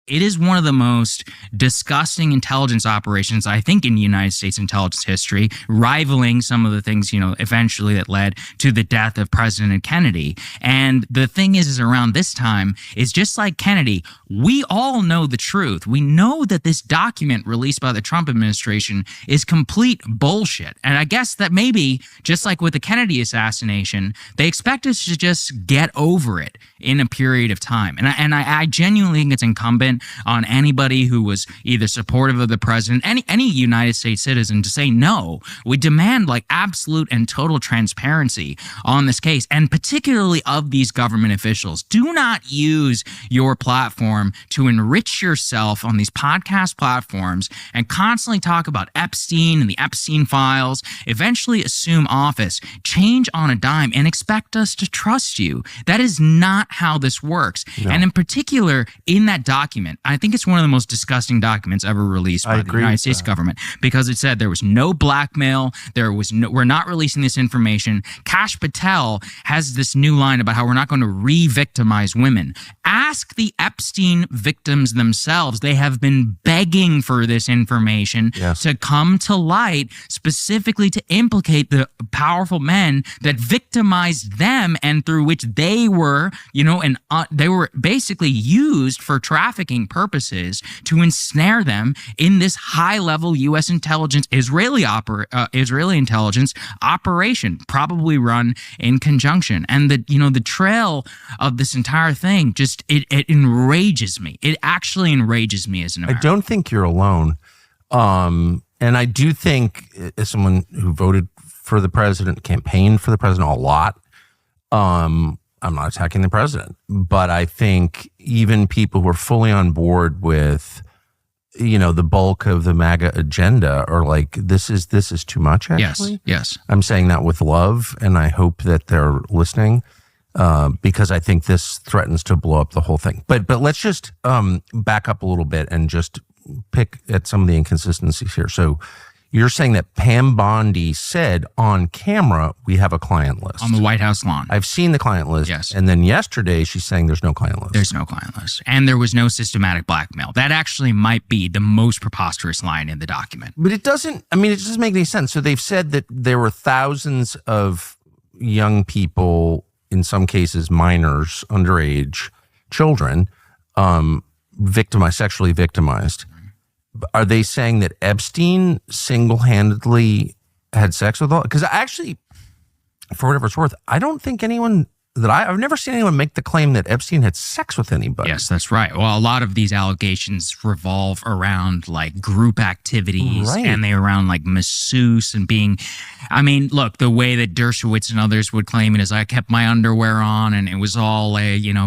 it is one of the most disgusting intelligence operations, I think, in United States intelligence history, rivaling some of the things, eventually that led to the death of President Kennedy. And the thing is around this time is just like Kennedy, we all know the truth. We know that this document released by the Trump administration is complete bullshit. And I guess that maybe, just like with the Kennedy assassination, they expect us to just get over it in a period of time. And I genuinely think it's incumbent on anybody who was either supportive of the president, any United States citizen, to say no. We demand like absolute and total transparency on this case, and particularly of these government officials. Do not use your platform to enrich yourself on these podcast platforms and constantly talk about Epstein and the Epstein files, eventually assume office, change on a dime, and expect us to trust you. That is not how this works. No. And in particular, in that document, I think it's one of the most disgusting documents ever released by the United States government, because it said there was no blackmail, we're not releasing this information. Kash Patel has this new line about how we're not going to re-victimize women. Ask the Epstein victims themselves. They have been begging for this information to come to light, specifically to implicate the powerful men that victimized them, and through which they were, they were basically used for trafficking purposes to ensnare them in this high-level U.S. intelligence, Israeli intelligence operation, probably run in conjunction. And the trail of this entire thing just it enrages me. It actually enrages me as an American. I don't think you're alone, and I do think, as someone who voted for the president, campaigned for the president a lot, I'm not attacking the president, but I think even people who are fully on board with, the bulk of the MAGA agenda are like, this is too much, actually. Yes. I'm saying that with love, and I hope that they're listening, because I think this threatens to blow up the whole thing. But let's just back up a little bit and just pick at some of the inconsistencies here. So you're saying that Pam Bondi said on camera, we have a client list. On the White House lawn. I've seen the client list. Yes. And then yesterday, she's saying there's no client list. There's no client list. And there was no systematic blackmail. That actually might be the most preposterous line in the document. But it doesn't make any sense. So they've said that there were thousands of young people, in some cases minors, underage children, sexually victimized. Are they saying that Epstein single-handedly had sex with all? Because actually, for whatever it's worth, I don't think anyone I've never seen anyone make the claim that Epstein had sex with anybody. Yes, that's right. Well, a lot of these allegations revolve around like group activities, and they around like masseuse and being, look, the way that Dershowitz and others would claim it is I kept my underwear on and it was all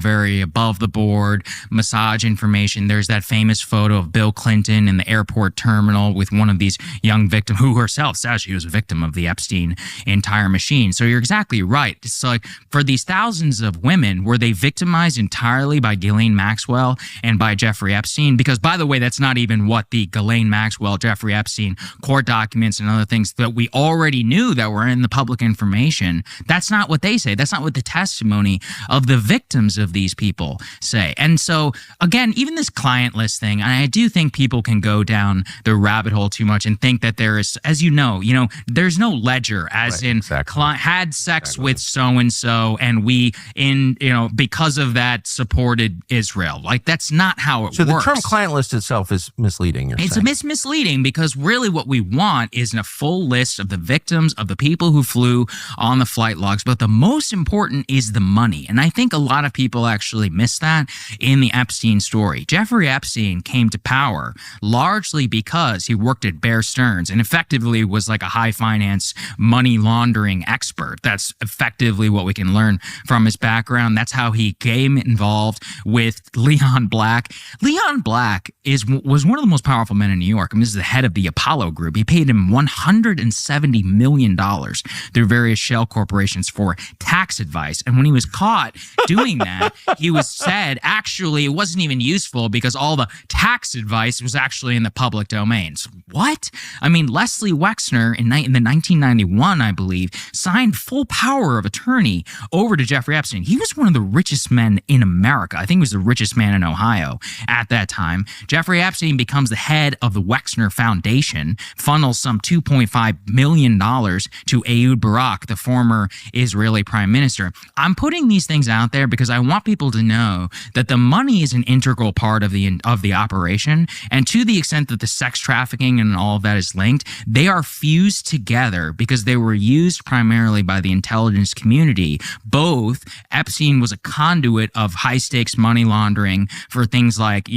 very above the board massage information. There's that famous photo of Bill Clinton in the airport terminal with one of these young victims who herself says she was a victim of the Epstein entire machine. So you're exactly right. It's like, for these thousands of women, were they victimized entirely by Ghislaine Maxwell and by Jeffrey Epstein? Because, by the way, that's not even what the Ghislaine Maxwell, Jeffrey Epstein court documents and other things that we already knew that were in the public information. That's not what they say. That's not what the testimony of the victims of these people say. And so, again, even this client list thing, I do think people can go down the rabbit hole too much and think that there is, as there's no ledger, as in had sex with so-and-so and we, because of that, supported Israel. Like, that's not how it works. So the term client list itself is misleading, It's misleading because really what we want is a full list of the victims, of the people who flew on the flight logs. But the most important is the money. And I think a lot of people actually miss that in the Epstein story. Jeffrey Epstein came to power largely because he worked at Bear Stearns and effectively was like a high finance money laundering expert. That's effectively what we can learn from his background. That's how he came involved with Leon Black. Leon Black was one of the most powerful men in New York. This is the head of the Apollo Group. He paid him $170 million through various shell corporations for tax advice. And when he was caught doing that, he was said, actually, it wasn't even useful because all the tax advice was actually in the public domain. So what? Leslie Wexner in the 1991, I believe, signed full power of attorney over to to Jeffrey Epstein. He was one of the richest men in America. I think he was the richest man in Ohio at that time. Jeffrey Epstein becomes the head of the Wexner Foundation, funnels some $2.5 million to Ehud Barak, the former Israeli prime minister. I'm putting these things out there because I want people to know that the money is an integral part of the operation, and to the extent that the sex trafficking and all of that is linked, they are fused together because they were used primarily by the intelligence community. Both, Epstein was a conduit of high-stakes money laundering for things like,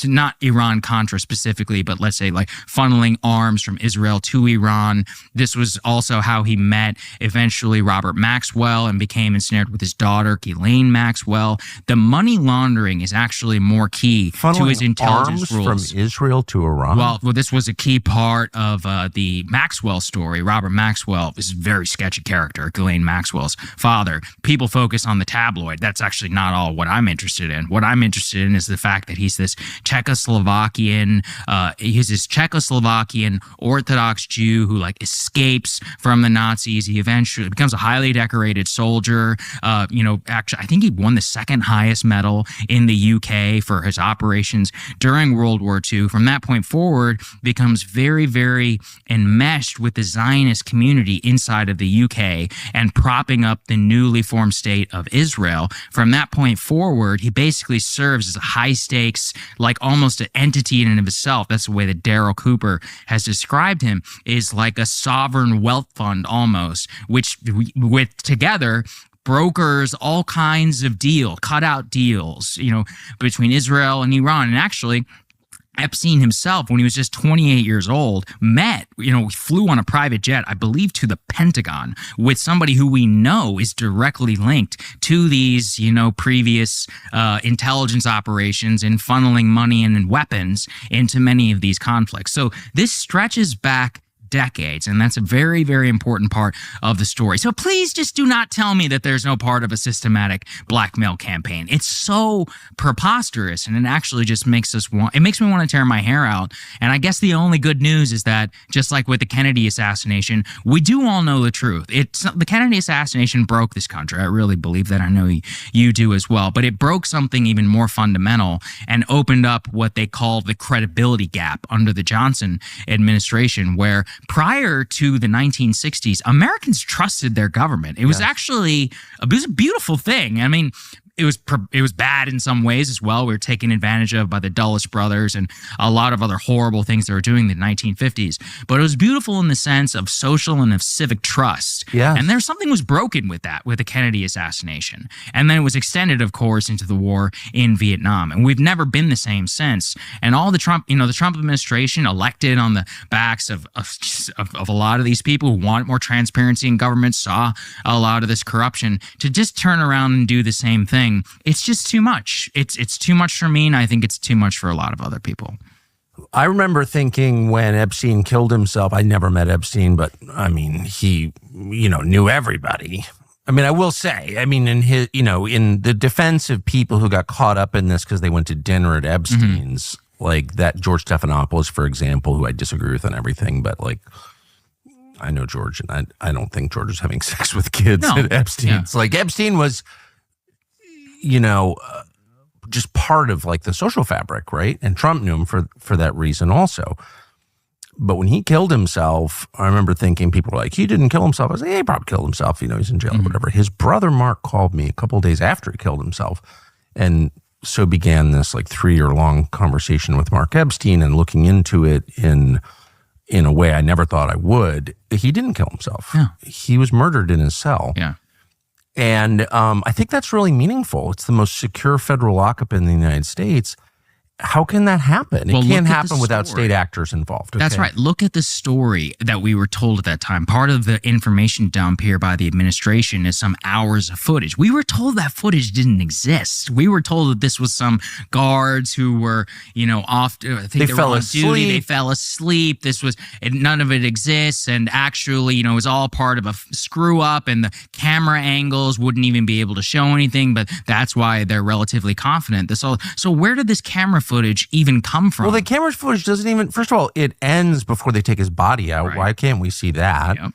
not Iran-Contra specifically, but let's say like funneling arms from Israel to Iran. This was also how he met eventually Robert Maxwell and became ensnared with his daughter, Ghislaine Maxwell. The money laundering is actually more key to his intelligence rules. From Israel to Iran? Well, this was a key part of the Maxwell story. Robert Maxwell is a very sketchy character, Ghislaine Maxwell's father. People focus on the tabloid. That's actually not all what I'm interested in. What I'm interested in is the fact that he's this Czechoslovakian Orthodox Jew who escapes from the Nazis. He eventually becomes a highly decorated soldier. Actually, I think he won the second highest medal in the UK for his operations during World War II. From that point forward, becomes very, very enmeshed with the Zionist community inside of the UK and propping up the newly formed state of Israel. From that point forward, he basically serves as a high-stakes, almost an entity in and of itself. That's the way that Daryl Cooper has described him, is like a sovereign wealth fund almost, which with together brokers all kinds of cutout deals, between Israel and Iran. And actually, Epstein himself, when he was just 28 years old, flew on a private jet, I believe, to the Pentagon with somebody who we know is directly linked to these, previous intelligence operations and funneling money and weapons into many of these conflicts. So this stretches back decades, and that's a very, very important part of the story. So please just do not tell me that there's no part of a systematic blackmail campaign. It's so preposterous, and it actually just makes me want to tear my hair out. And I guess the only good news is that, just like with the Kennedy assassination, we do all know the truth. The Kennedy assassination broke this country. I really believe that. I know you do as well. But it broke something even more fundamental and opened up what they call the credibility gap under the Johnson administration, where prior to the 1960s, Americans trusted their government. It was actually a beautiful thing. I mean, it was bad in some ways as well. We were taken advantage of by the Dulles brothers and a lot of other horrible things they were doing in the 1950s. But it was beautiful in the sense of social and of civic trust. Yes. And something was broken with that, with the Kennedy assassination. And then it was extended, of course, into the war in Vietnam. And we've never been the same since. And all the Trump administration, elected on the backs of a lot of these people who want more transparency in government, saw a lot of this corruption, to just turn around and do the same thing. It's just too much. It's too much for me, and I think it's too much for a lot of other people. I remember thinking when Epstein killed himself, I never met Epstein, but I mean, he, knew everybody. I mean, I will say, in his, in the defense of people who got caught up in this because they went to dinner at Epstein's, like that George Stephanopoulos, for example, who I disagree with on everything, but I know George, and I don't think George was having sex with kids at Epstein's. Yeah. Epstein was, just part of the social fabric, right? And Trump knew him for that reason also. But when he killed himself, I remember thinking, people were like, he didn't kill himself. I was like, he probably killed himself. He's in jail or whatever. His brother Mark called me a couple of days after he killed himself. And so began this 3-year-long conversation with Mark Epstein and looking into it in a way I never thought I would. He didn't kill himself. Yeah. He was murdered in his cell. Yeah. And I think that's really meaningful. It's the most secure federal lockup in the United States. How can that happen? It can't happen without state actors involved. Okay? That's right. Look at the story that we were told at that time. Part of the information dump here by the administration is some hours of footage. We were told that footage didn't exist. We were told that this was some guards who were, off. I think they fell asleep. Duty. They fell asleep. None of it exists. And actually, it was all part of a screw up, and the camera angles wouldn't even be able to show anything. But that's why they're relatively confident. So where did this camera footage even come from? Well, the camera footage doesn't even, first of all, it ends before they take his body out. Right. Why can't we see that? Yep.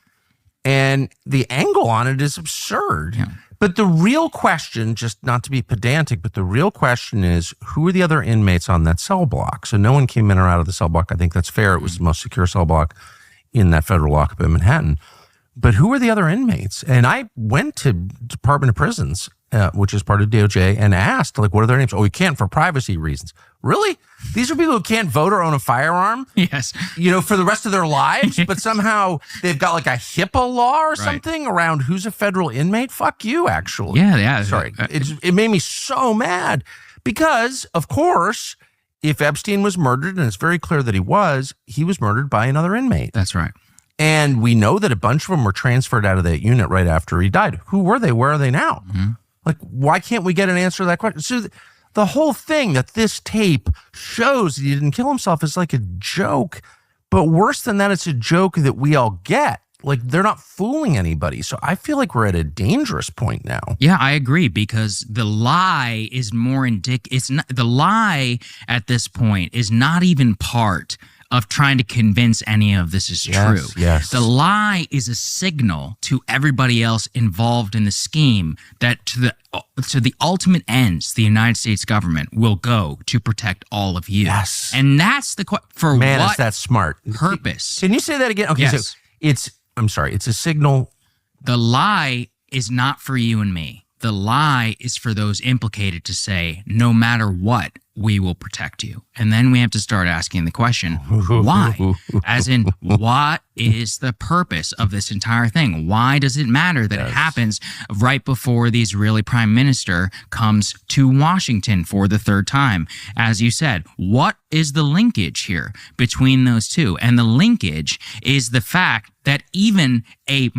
And the angle on it is absurd. Yeah. But the real question, just not to be pedantic, but the real question is, who are the other inmates on that cell block? So no one came in or out of the cell block. I think that's fair. It was the most secure cell block in that federal lockup in Manhattan. But who are the other inmates? And I went to Department of Prisons, which is part of DOJ, and asked, like, what are their names? Oh, we can't for privacy reasons. Really? These are people who can't vote or own a firearm? Yes. For the rest of their lives, but somehow they've got like a HIPAA law or something around who's a federal inmate? Fuck you, actually. Yeah. Sorry. It made me so mad because, of course, if Epstein was murdered, and it's very clear that he was murdered by another inmate. That's right. And we know that a bunch of them were transferred out of that unit right after he died. Who were they? Where are they now? Mm-hmm. Like, why can't we get an answer to that question? So the whole thing that this tape shows that he didn't kill himself is like a joke. But worse than that, it's a joke that we all get. Like, they're not fooling anybody. So I feel like we're at a dangerous point now. Yeah, I agree, because the lie is more the lie at this point is not even part of trying to convince any of this is true. Yes. The lie is a signal to everybody else involved in the scheme that to the ultimate ends, the United States government will go to protect all of you. Yes. And that's the for Man, what is that smart. purpose? Can you say that again? Okay, yes. So it's a signal. The lie is not for you and me. The lie is for those implicated to say, no matter what, we will protect you. And then we have to start asking the question, why? As in, what is the purpose of this entire thing? Why does it matter that it happens right before the Israeli prime minister comes to Washington for the third time? As you said, what is the linkage here between those two? And the linkage is the fact that even a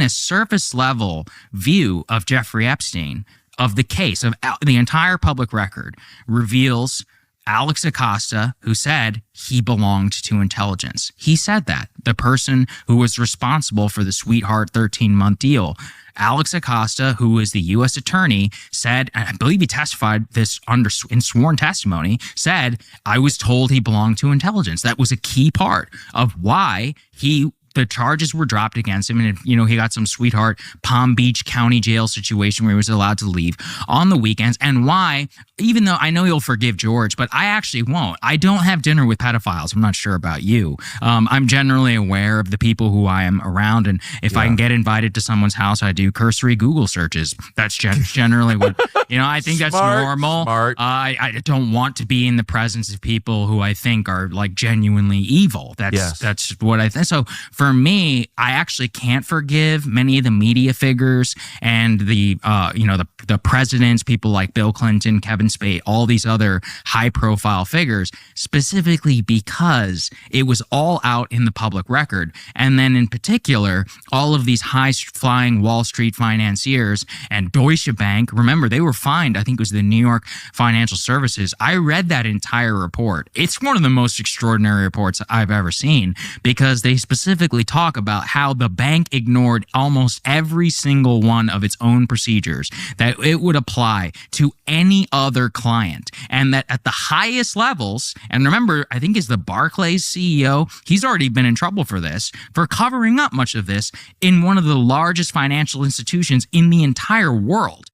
surface level view of Jeffrey Epstein, of the case, of the entire public record, reveals Alex Acosta, who said he belonged to intelligence. He said that. The person who was responsible for the sweetheart 13-month deal. Alex Acosta, who is the U.S. attorney, said, and I believe he testified this in sworn testimony, said, I was told he belonged to intelligence. That was a key part of why the charges were dropped against him, and he got some sweetheart Palm Beach County Jail situation where he was allowed to leave on the weekends, and why, even though I know you'll forgive George, but I actually won't. I don't have dinner with pedophiles. I'm not sure about you. I'm generally aware of the people who I am around, and if I can get invited to someone's house, I do cursory Google searches. That's generally what, I think that's normal. Smart. I don't want to be in the presence of people who I think are like genuinely evil. That's what I think. So for me, I actually can't forgive many of the media figures and the presidents, people like Bill Clinton, Kevin Spacey, all these other high-profile figures, specifically because it was all out in the public record. And then in particular, all of these high-flying Wall Street financiers and Deutsche Bank, remember, they were fined. I think it was the New York Financial Services. I read that entire report. It's one of the most extraordinary reports I've ever seen, because they specifically talk about how the bank ignored almost every single one of its own procedures that it would apply to any other client, and that at the highest levels, and remember, I think is the Barclays CEO, he's already been in trouble for this, for covering up much of this in one of the largest financial institutions in the entire world.